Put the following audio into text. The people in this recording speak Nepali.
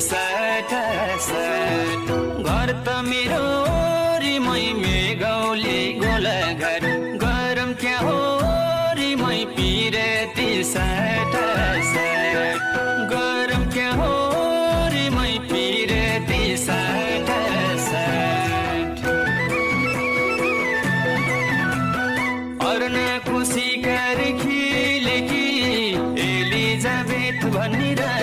सट सट घर त मेरो रिमै मेघौली गोला घर गरम क्या हो रिमै पिरती सट सट गरम क्या हो रिमै पिरती सट सट अर्ना खुसी कर खिलेकी एलिजाबेथ भनिरहे